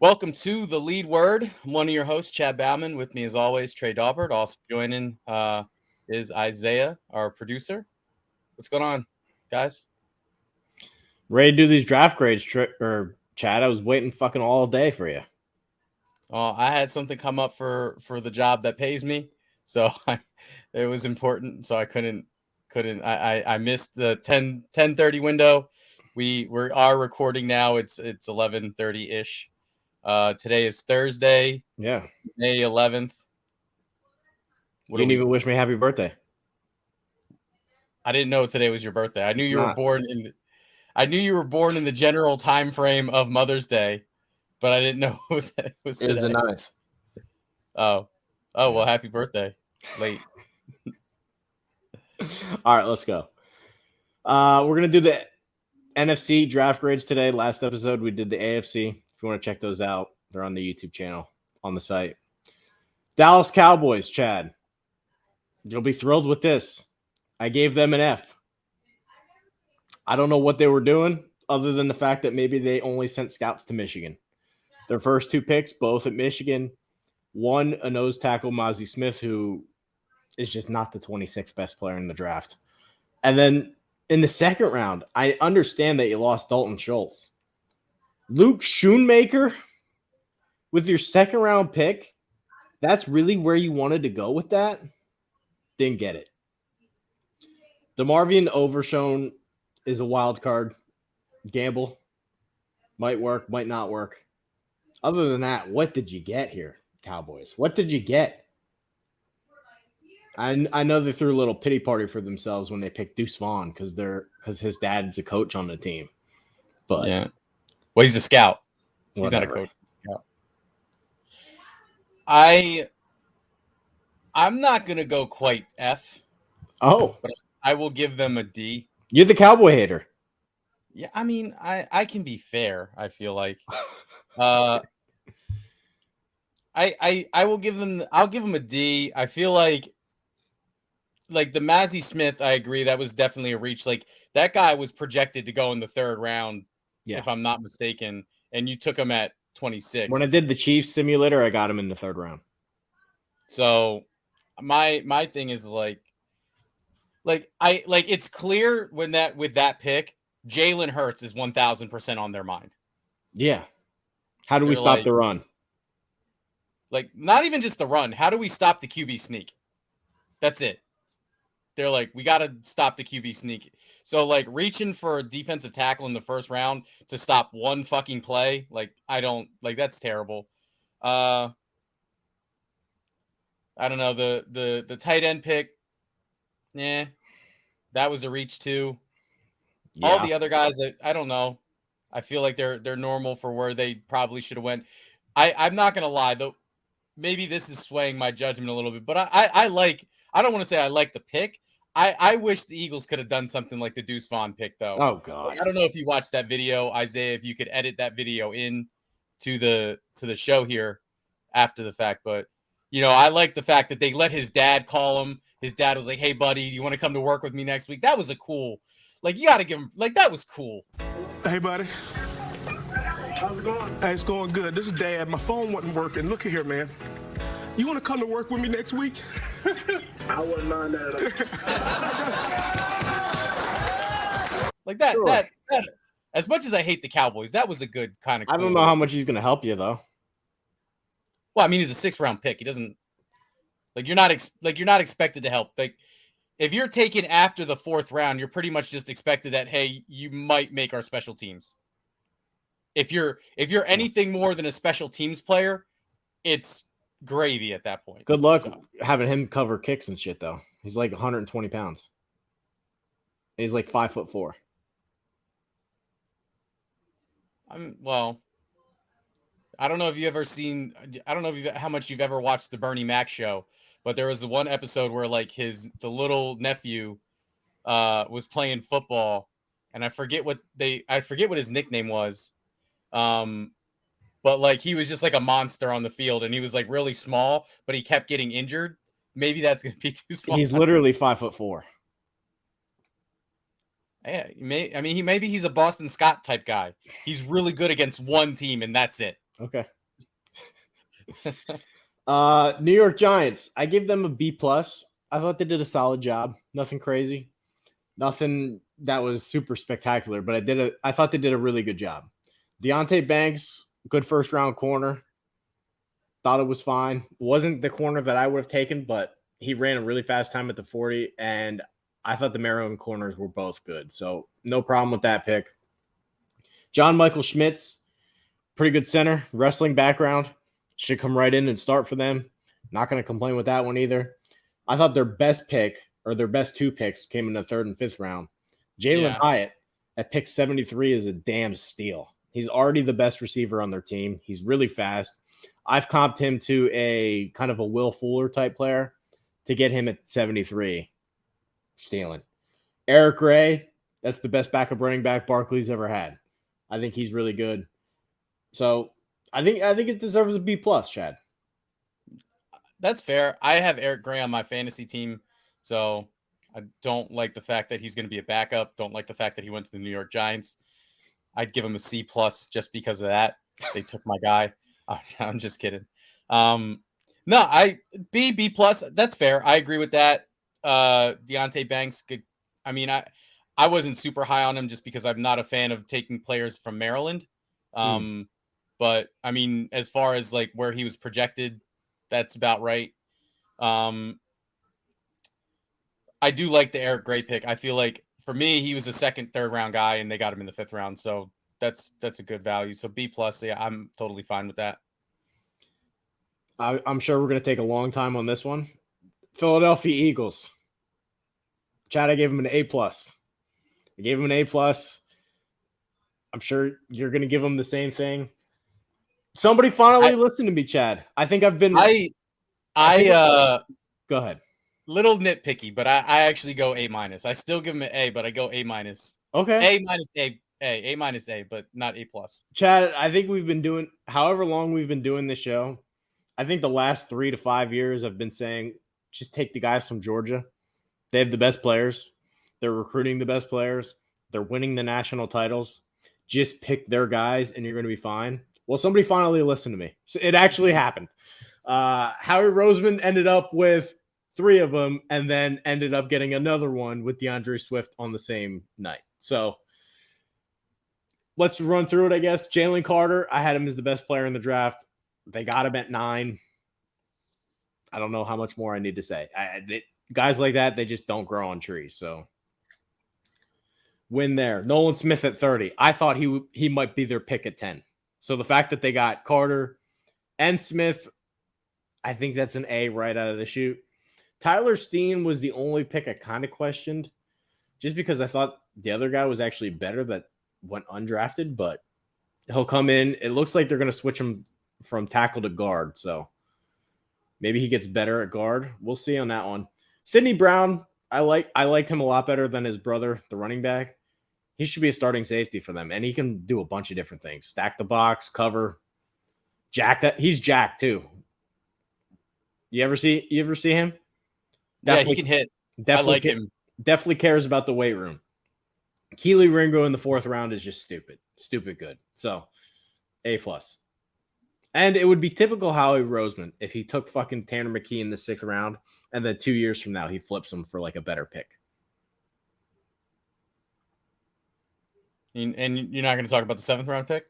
Welcome to the Lead Word. I'm one of your hosts, Chad Bauman. With me, as always, Trey Daubert. Also joining is Isaiah, our producer. What's going on, guys? Ready to do these draft grades, Chad? I was waiting fucking all day for you. I had something come up for the job that pays me, so it was important. So I couldn't. I missed the 10:30 window. We are recording now. It's 11:30 ish. Today is Thursday, Yeah. May 11th. You didn't even wish me happy birthday. I didn't know today was your birthday. I knew you were Not. born in. I knew you were born in the general time frame of Mother's Day, but I didn't know it was today. It was the 9th. Oh, well, happy birthday, late. All right, let's go. We're gonna do the NFC draft grades today. Last episode we did the AFC. If you want to check those out, they're on the YouTube channel on the site. Dallas Cowboys, Chad. You'll be thrilled with this. I gave them an F. I don't know what they were doing other than the fact that maybe they only sent scouts to Michigan. Their first two picks, both at Michigan. One, a nose tackle, Mazi Smith, who is just not the 26th best player in the draft. And then in the second round, I understand that you lost Dalton Schultz. Luke Schoonmaker with your second round pick, that's really where you wanted to go with that? Didn't get it. DeMarvion Overshown is a wild card. Gamble. Might work, might not work. Other than that, what did you get here, Cowboys? What did you get? I know they threw a little pity party for themselves when they picked Deuce Vaughn because his dad's a coach on the team. But yeah, well, he's a scout. He's whatever. not a coach. Scout. I'm not gonna go quite F. Oh, but I will give them a D. You're the Cowboy hater. Yeah, I mean, I can be fair. I feel like, I will give them. I'll give them a D. I feel like the Mazi Smith. I agree that was definitely a reach. Like that guy was projected to go in the third round, if I'm not mistaken, and you took him at 26. When I did the Chiefs simulator, I got him in the third round. So my thing is it's clear with that pick, Jalen Hurts is 1,000% on their mind. Yeah. How do we stop the run? Not even just the run. How do we stop the QB sneak? That's it. They're like, we got to stop the QB sneak. So reaching for a defensive tackle in the first round to stop one fucking play, that's terrible. I don't know, the tight end pick. Yeah, that was a reach too. Yeah. All the other guys, I don't know. I feel like they're normal for where they probably should have went. I'm not gonna lie though. Maybe this is swaying my judgment a little bit, but I don't want to say I like the pick. I wish the Eagles could have done something like the Deuce Vaughn pick though. Oh God. I don't know if you watched that video, Isaiah. If you could edit that video in to the show here after the fact, but. I like the fact that they let his dad call him. His dad was like, "Hey, buddy, you want to come to work with me next week?" That was a cool. You got to give him. That was cool. Hey, buddy. How's it going? Hey, it's going good. This is Dad. My phone wasn't working. Look at here, man. You want to come to work with me next week? I wouldn't mind that. Sure. That. As much as I hate the Cowboys, that was a good kind of. Cool I don't know how much he's going to help you though. Well, I mean, he's a 6th round pick. He doesn't you're not expected to help. If you're taken after the 4th round, you're pretty much just expected that, hey, you might make our special teams. If you're anything more than a special teams player, it's gravy at that point. Good luck having him cover kicks and shit though. He's 120 pounds. He's 5'4". I don't know if you ever seen. I don't know how much you've ever watched the Bernie Mac show, but there was one episode where the little nephew was playing football, and I forget what his nickname was, but he was just a monster on the field, and he was really small, but he kept getting injured. Maybe that's gonna be too small. He's literally 5'4". Yeah, maybe he's a Boston Scott type guy. He's really good against one team, and that's it. Okay. New York Giants. I give them a B+. I thought they did a solid job. Nothing crazy. Nothing that was super spectacular, but I thought they did a really good job. Deontay Banks, good first round corner. Thought it was fine. Wasn't the corner that I would have taken, but he ran a really fast time at the 40, and I thought the Maryland corners were both good. So no problem with that pick. John Michael Schmitz, pretty good center, wrestling background. Should come right in and start for them. Not going to complain with that one either. I thought their best pick, or their best two picks, came in the 3rd and 5th round. Jalen Hyatt at pick 73 is a damn steal. He's already the best receiver on their team. He's really fast. I've comped him to a kind of a Will Fuller type player to get him at 73. Stealing. Eric Ray, that's the best backup running back Barkley's ever had. I think he's really good. So I think it deserves a B+, Chad. That's fair. I have Eric Gray on my fantasy team, so I don't like the fact that he's going to be a backup. Don't like the fact that he went to the New York Giants. I'd give him a C+ just because of that. They took my guy. I'm just kidding. No, B+. That's fair. I agree with that. Deontay Banks. Good. I mean, I wasn't super high on him just because I'm not a fan of taking players from Maryland. But I mean, as far as like where he was projected, that's about right. I do like the Eric Gray pick. I feel like for me, he was a 2nd, 3rd round guy, and they got him in the 5th round. So that's a good value. So B+, yeah, I'm totally fine with that. I'm sure we're going to take a long time on this one. Philadelphia Eagles. Chad, I gave him an A+. I gave him an A+. I'm sure you're going to give him the same thing. Somebody finally listen to me, Chad. I think I've been. Go ahead. Little nitpicky, but I actually go A-. I still give him an A, but I go A-. Okay. A-, but not A+. Chad, I think we've been doing however long we've been doing this show. I think the last 3 to 5 years I've been saying just take the guys from Georgia. They have the best players. They're recruiting the best players. They're winning the national titles. Just pick their guys and you're going to be fine. Well, somebody finally listened to me. So it actually happened. Howie Roseman ended up with 3 of them and then ended up getting another one with DeAndre Swift on the same night. So let's run through it, I guess. Jalen Carter, I had him as the best player in the draft. They got him at 9. I don't know how much more I need to say. Guys like that, they just don't grow on trees. So win there. Nolan Smith at 30. I thought he might be their pick at 10. So the fact that they got Carter and Smith, I think that's an A right out of the chute. Tyler Steen was the only pick I kind of questioned just because I thought the other guy was actually better that went undrafted, but he'll come in. It looks like they're going to switch him from tackle to guard. So maybe he gets better at guard. We'll see on that one. Sidney Brown, I liked him a lot better than his brother, the running back. He should be a starting safety for them, and he can do a bunch of different things. Stack the box, cover, he's jacked too. You ever see him? Definitely, yeah, he can hit. I like him. Definitely cares about the weight room. Keely Ringo in the 4th round is just stupid good. So A+. And it would be typical Howie Roseman if he took fucking Tanner McKee in the 6th round, and then 2 years from now he flips him for like a better pick. And you're not going to talk about the 7th round pick?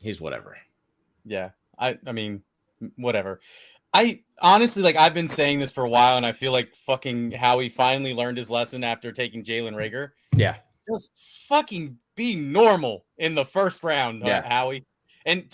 He's whatever. Yeah. I mean, whatever. I honestly, like, I've been saying this for a while, and I feel like fucking Howie finally learned his lesson after taking Jalen Reagor. Yeah. Just fucking be normal in the 1st round, Howie. And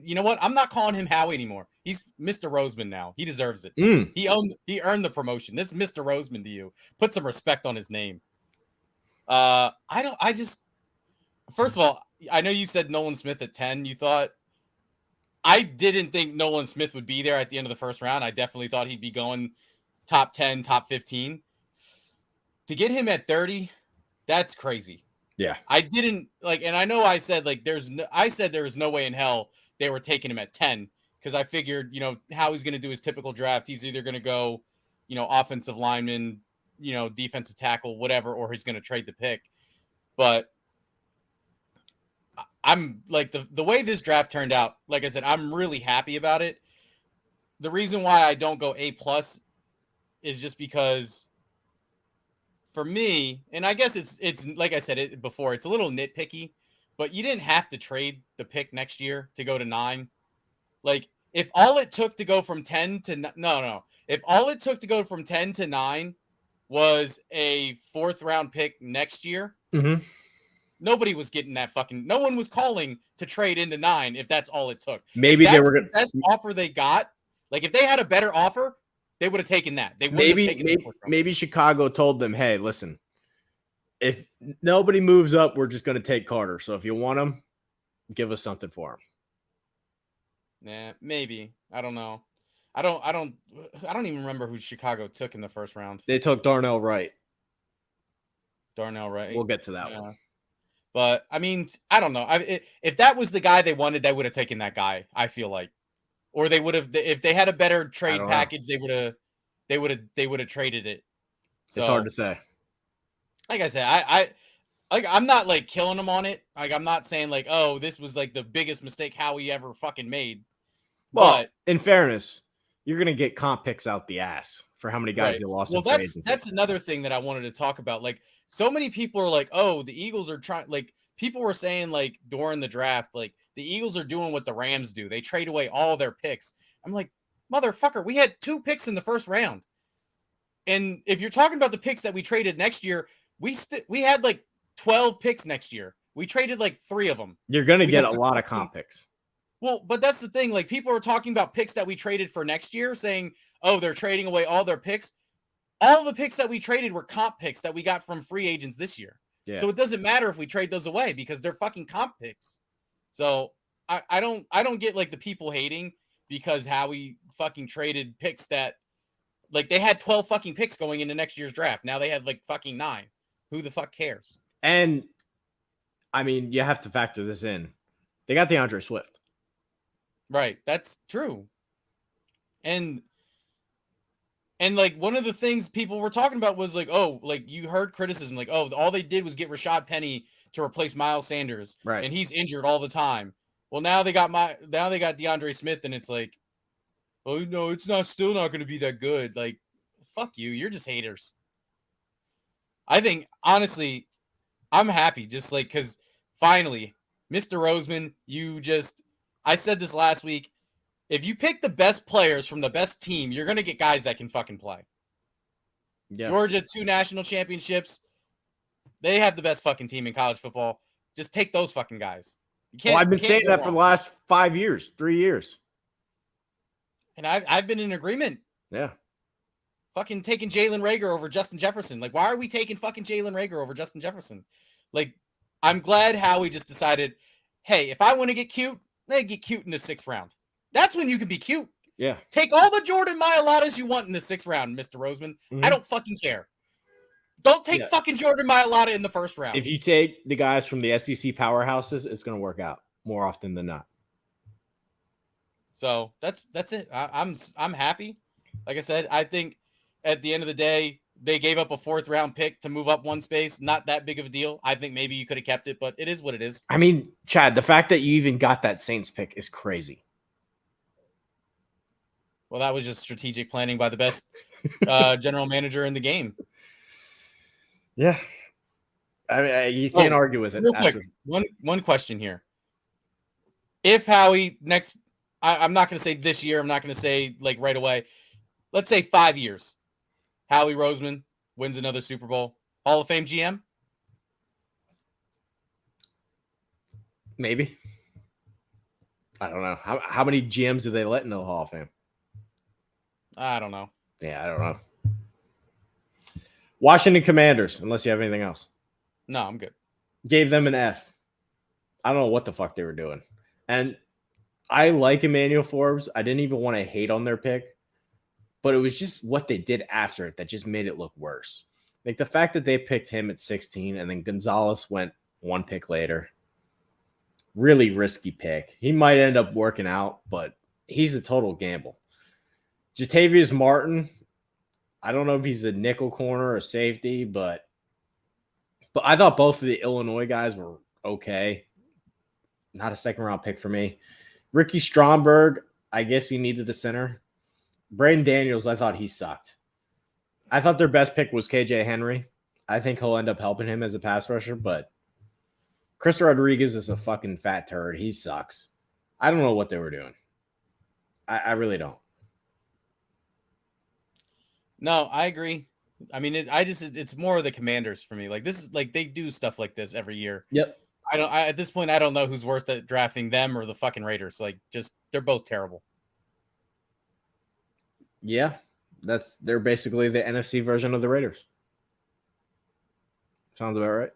you know what? I'm not calling him Howie anymore. He's Mr. Roseman now. He deserves it. He earned the promotion. This is Mr. Roseman to you. Put some respect on his name. First of all, I know you said Nolan Smith at 10. You thought I didn't think Nolan Smith would be there at the end of the 1st round. I definitely thought he'd be going top 10, top 15. To get him at 30, that's crazy. Yeah. I didn't like, and I know I said like there was no way in hell they were taking him at 10 because I figured, how he's going to do his typical draft. He's either going to go, offensive lineman, defensive tackle, whatever, or he's going to trade the pick. But I'm like the way this draft turned out, like I said, I'm really happy about it. The reason why I don't go A+ is just because for me, and I guess it's like I said it before, it's a little nitpicky, but you didn't have to trade the pick next year to go to 9. Like if all it took to go from 10 to no, if all it took to go from 10 to 9 was a 4th round pick next year, nobody was getting that fucking. No one was calling to trade into 9 if that's all it took. Maybe if they that's were the gonna, best offer they got. Like if they had a better offer, they would have taken that. They wouldn't have taken maybe Chicago told them, hey, listen, if nobody moves up, we're just going to take Carter. So if you want him, give us something for him. Nah, maybe. I don't know. I don't even remember who Chicago took in the first round. They took Darnell Wright. Darnell Wright. We'll get to that one. But I mean, I don't know. If that was the guy they wanted, they would have taken that guy. I feel like, or they would have. If they had a better trade package, they would have traded it. So it's hard to say. Like I said, I'm not like killing him on it. Like I'm not saying like, oh, this was like the biggest mistake Howie ever fucking made. Well, but in fairness, you're gonna get comp picks out the ass for how many guys you lost. Well, that's another thing that I wanted to talk about. Like, so many people are like, oh, the Eagles are trying. Like, people were saying like during the draft, like the Eagles are doing what the Rams do. They trade away all their picks. I'm like, motherfucker, we had 2 picks in the first round. And if you're talking about the picks that we traded next year, we had like 12 picks next year. We traded like 3 of them. You're gonna get a lot of comp picks. Well, but that's the thing. Like people are talking about picks that we traded for next year, saying, "Oh, they're trading away all their picks." All the picks that we traded were comp picks that we got from free agents this year. Yeah. So it doesn't matter if we trade those away because they're fucking comp picks. So I don't get like the people hating because Howie fucking traded picks that like they had 12 fucking picks going into next year's draft. Now they had like fucking 9. Who the fuck cares? And I mean, you have to factor this in. They got DeAndre Swift. Right. That's true. And like one of the things people were talking about was like, oh, like you heard criticism, like, oh, all they did was get Rashad Penny to replace Miles Sanders. Right. And he's injured all the time. Well, now they got DeAndre Smith, and it's like, oh no, it's still not going to be that good. Like, fuck you. You're just haters. I think honestly, I'm happy just like because finally, Mr. Roseman, I said this last week. If you pick the best players from the best team, you're going to get guys that can fucking play. Yeah. Georgia, 2 national championships. They have the best fucking team in college football. Just take those fucking guys. I've been saying that for the last 5 years, 3 years. And I've been in agreement. Yeah. Fucking taking Jalen Reagor over Justin Jefferson. Like, why are we taking fucking Jalen Reagor over Justin Jefferson? Like, I'm glad Howie just decided, hey, if I want to get cute, let me get cute in the 6th round. That's when you can be cute. Yeah. Take all the Jordan Mailatas you want in the 6th round, Mr. Roseman. Mm-hmm. I don't fucking care. Don't take fucking Jordan Mailata in the 1st round. If you take the guys from the SEC powerhouses, it's going to work out more often than not. So that's it. I'm happy. Like I said, I think at the end of the day, they gave up a 4th round pick to move up 1 space. Not that big of a deal. I think maybe you could have kept it, but it is what it is. I mean, Chad, the fact that you even got that Saints pick is crazy. Well, that was just strategic planning by the best general manager in the game. Yeah. I mean, you can't argue with it. Real quick, one question here. If Howie I'm not going to say this year. I'm not going to say like right away. Let's say 5 years. Howie Roseman wins another Super Bowl. Hall of Fame GM? Maybe. I don't know. How many GMs do they let in the Hall of Fame? I don't know. Yeah, I don't know. Washington Commanders, unless you have anything else. No, I'm good. Gave them an F. I don't know what the fuck they were doing. And I like Emmanuel Forbes. I didn't even want to hate on their pick. But it was just what they did after it that just made it look worse. Like the fact that they picked him at 16 and then Gonzalez went 1 pick later. Really risky pick. He might end up working out, but he's a total gamble. Jatavius Martin, I don't know if he's a nickel corner or safety, but I thought both of the Illinois guys were okay. not a second round pick for me. Ricky Stromberg, I guess he needed a center. Braden Daniels, I thought he sucked. I thought their best pick was KJ Henry. I think he'll end up helping him as a pass rusher, but Chris Rodriguez is a fucking fat turd. He sucks. I don't know what they were doing. I really don't. No, I agree. I mean, it's more of the Commanders for me. Like, this is like they do stuff like this every year. Yep. At this point, I don't know who's worse at drafting, them or the fucking Raiders. Like, just they're both terrible. Yeah, they're basically the NFC version of the Raiders. Sounds about right.